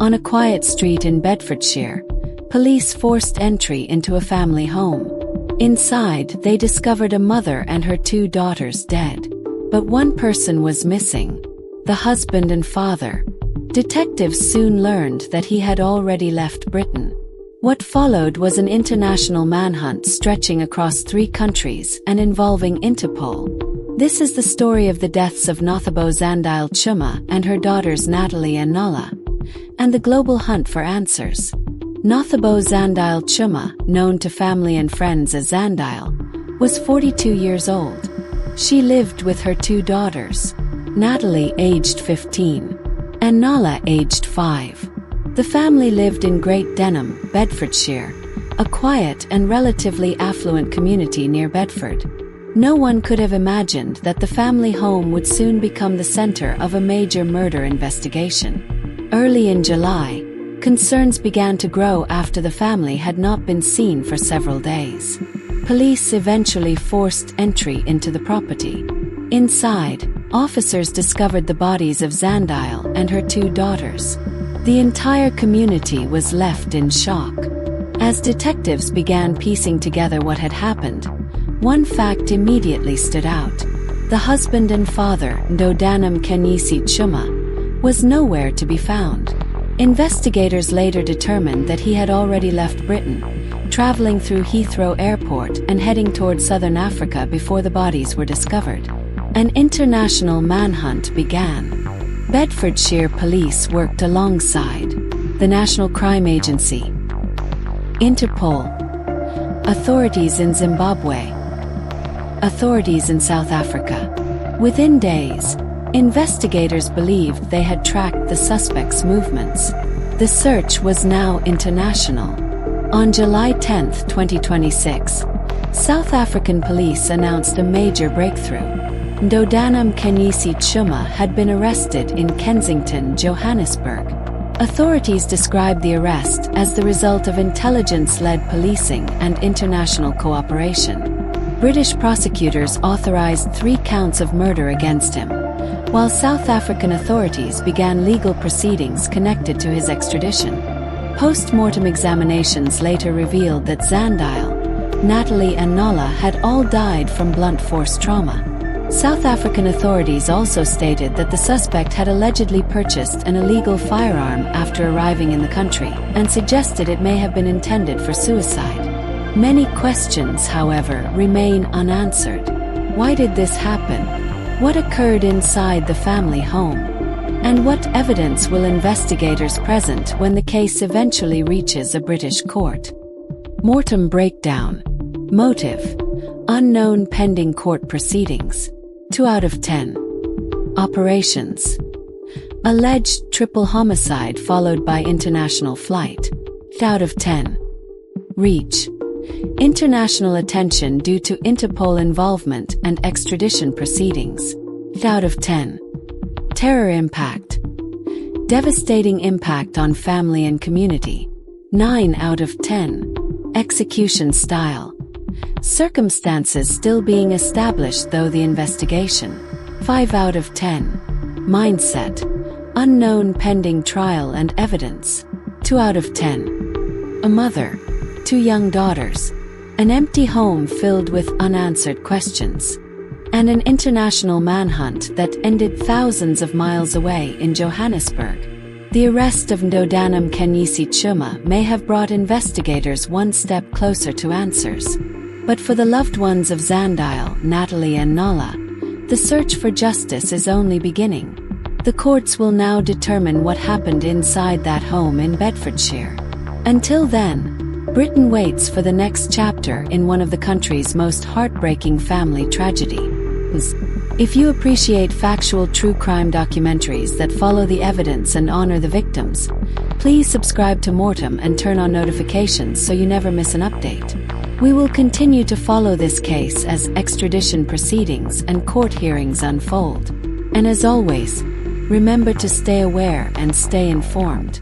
On a quiet street in Bedfordshire, police forced entry into a family home. Inside, they discovered a mother and her 2 daughters dead. But one person was missing: the husband and father. Detectives soon learned that he had already left Britain. What followed was an international manhunt stretching across 3 countries and involving Interpol. This is the story of the deaths of Nothabo Zandile Tshuma and her daughters Natalie and Nala, and the global hunt for answers. Nothabo Zandile Tshuma, known to family and friends as Zandile, was 42 years old. She lived with her 2 daughters, Natalie aged 15, and Nala aged 5. The family lived in Great Denham, Bedfordshire, a quiet and relatively affluent community near Bedford. No one could have imagined that the family home would soon become the center of a major murder investigation. Early in July, concerns began to grow after the family had not been seen for several days. Police eventually forced entry into the property. Inside, officers discovered the bodies of Zandile and her 2 daughters. The entire community was left in shock. As detectives began piecing together what had happened, one fact immediately stood out. The husband and father, Nothabo Zandile Tshuma, was nowhere to be found. Investigators later determined that he had already left Britain, traveling through Heathrow Airport and heading toward southern Africa before the bodies were discovered. An international manhunt began. Bedfordshire police worked alongside the National Crime Agency, Interpol, authorities in Zimbabwe, authorities in South Africa. Within days, investigators believed they had tracked the suspects' movements. The search was now international. On July 10, 2026, South African police announced a major breakthrough. Nothabo Zandile Tshuma had been arrested in Kensington, Johannesburg. Authorities described the arrest as the result of intelligence-led policing and international cooperation. British prosecutors authorized 3 counts of murder against him, while South African authorities began legal proceedings connected to his extradition. Post-mortem examinations later revealed that Zandile, Natalie and Nala had all died from blunt force trauma. South African authorities also stated that the suspect had allegedly purchased an illegal firearm after arriving in the country, and suggested it may have been intended for suicide. Many questions, however, remain unanswered. Why did this happen? What occurred inside the family home? And what evidence will investigators present when the case eventually reaches a British court? Mortem breakdown. Motive: unknown, pending court proceedings. 2 out of 10. Operations: alleged triple homicide followed by international flight. 2 out of 10. Reach: international attention due to Interpol involvement and extradition proceedings. 2 out of 10. Terror impact: devastating impact on family and community. 9 out of 10. Execution style: circumstances still being established though the investigation. 5 out of 10. Mindset: unknown, pending trial and evidence. 2 out of 10. A mother, 2 young daughters, an empty home filled with unanswered questions, and an international manhunt that ended thousands of miles away in Johannesburg. The arrest of Nothabo Zandile Tshuma may have brought investigators one step closer to answers. But for the loved ones of Zandile, Natalie and Nala, the search for justice is only beginning. The courts will now determine what happened inside that home in Bedfordshire. Until then, Britain waits for the next chapter in one of the country's most heartbreaking family tragedies. If you appreciate factual true crime documentaries that follow the evidence and honor the victims, please subscribe to M.O.R.T.E.M and turn on notifications so you never miss an update. We will continue to follow this case as extradition proceedings and court hearings unfold. And as always, remember to stay aware and stay informed.